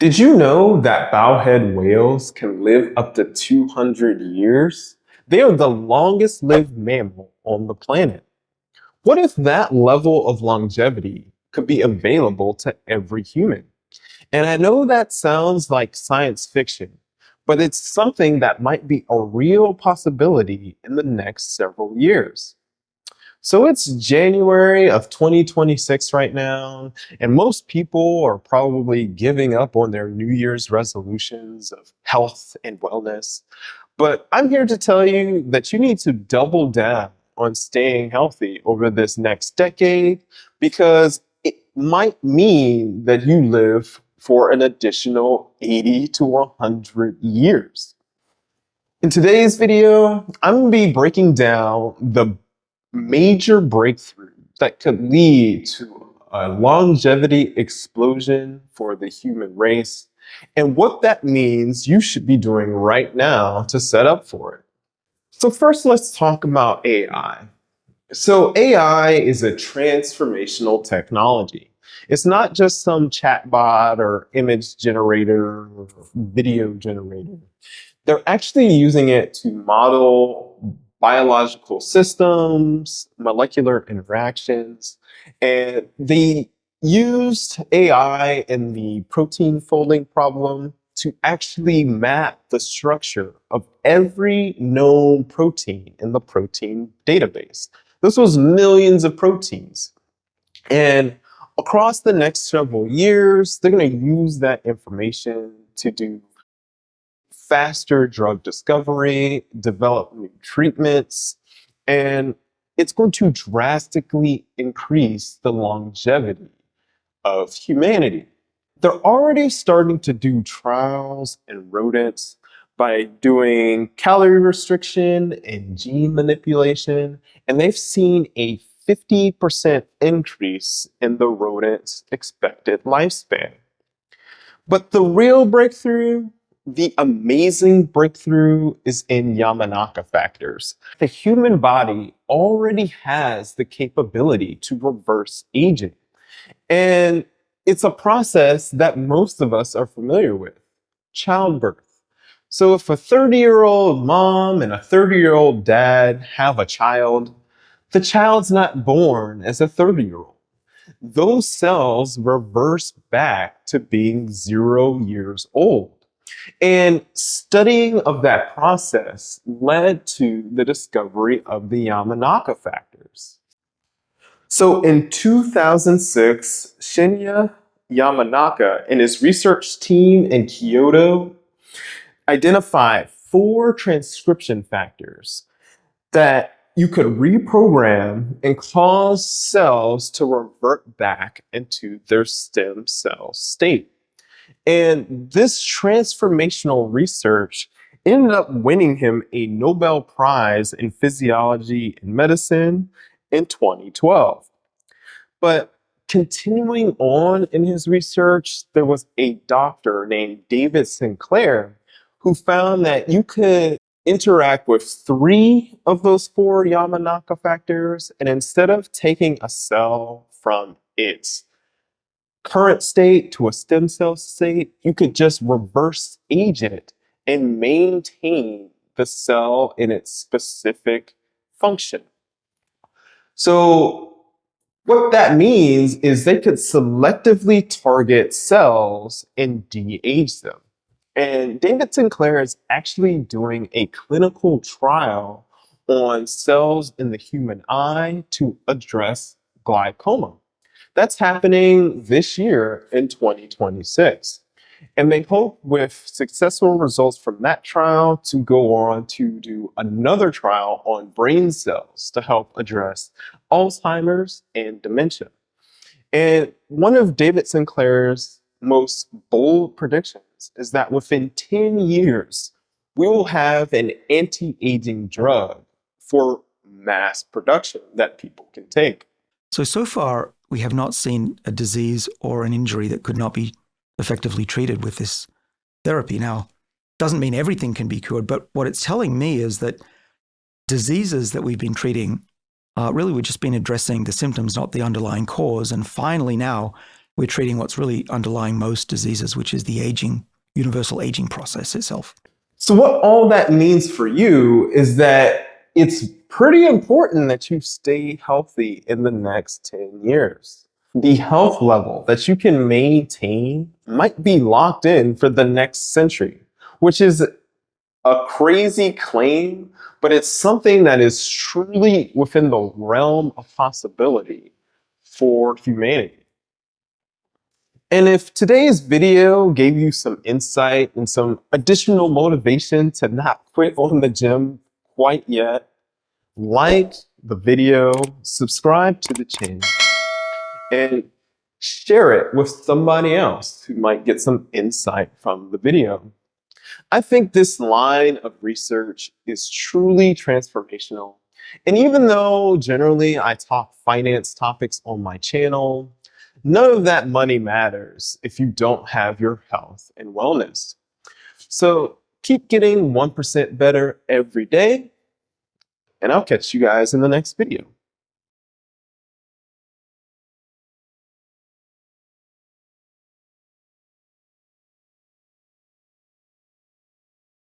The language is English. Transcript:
Did you know that bowhead whales can live up to 200 years? They are the longest lived mammal on the planet. What if that level of longevity could be available to every human? And I know that sounds like science fiction, but it's something that might be a real possibility in the next several years. So it's January of 2026 right now, and most people are probably giving up on their New Year's resolutions of health and wellness. But I'm here to tell you that you need to double down on staying healthy over this next decade because it might mean that you live for an additional 80 to 100 years. In today's video, I'm going to be breaking down the major breakthrough that could lead to a longevity explosion for the human race and what that means you should be doing right now to set up for it. So first, let's talk about AI. So AI is a transformational technology. It's not just some chatbot or image generator or video generator. They're actually using it to model biological systems, molecular interactions, and they used AI in the protein folding problem to actually map the structure of every known protein in the protein database. This was millions of proteins. And across the next several years, they're going to use that information to do faster drug discovery, develop new treatments, and it's going to drastically increase the longevity of humanity. They're already starting to do trials in rodents by doing calorie restriction and gene manipulation, and they've seen a 50% increase in the rodent's expected lifespan. But the real breakthrough, the amazing breakthrough, is in Yamanaka factors. The human body already has the capability to reverse aging. And it's a process that most of us are familiar with, childbirth. So if a 30-year-old mom and a 30-year-old dad have a child, the child's not born as a 30-year-old. Those cells reverse back to being 0 years old. And studying of that process led to the discovery of the Yamanaka factors. So in 2006, Shinya Yamanaka and his research team in Kyoto identified 4 transcription factors that you could reprogram and cause cells to revert back into their stem cell state. And this transformational research ended up winning him a Nobel Prize in Physiology and Medicine in 2012. But continuing on in his research, there was a doctor named David Sinclair who found that you could interact with 3 of those 4 Yamanaka factors, and instead of taking a cell from its current state to a stem cell state, you could just reverse age it and maintain the cell in its specific function. So what that means is they could selectively target cells and de-age them. And David Sinclair is actually doing a clinical trial on cells in the human eye to address glaucoma. That's happening this year in 2026. And they hope with successful results from that trial to go on to do another trial on brain cells to help address Alzheimer's and dementia. And one of David Sinclair's most bold predictions is that within 10 years, we will have an anti-aging drug for mass production that people can take. So far, we have not seen a disease or an injury that could not be effectively treated with this therapy. Now, doesn't mean everything can be cured, but what it's telling me is that diseases that we've been treating, really we've just been addressing the symptoms, not the underlying cause. And finally now, we're treating what's really underlying most diseases, which is the universal aging process itself. So what all that means for you is that it's pretty important that you stay healthy in the next 10 years. The health level that you can maintain might be locked in for the next century, which is a crazy claim, but it's something that is truly within the realm of possibility for humanity. And if today's video gave you some insight and some additional motivation to not quit on the gym quite yet, like the video, subscribe to the channel, and share it with somebody else who might get some insight from the video. I think this line of research is truly transformational. And even though generally I talk finance topics on my channel, none of that money matters if you don't have your health and wellness. So keep getting 1% better every day, and I'll catch you guys in the next video.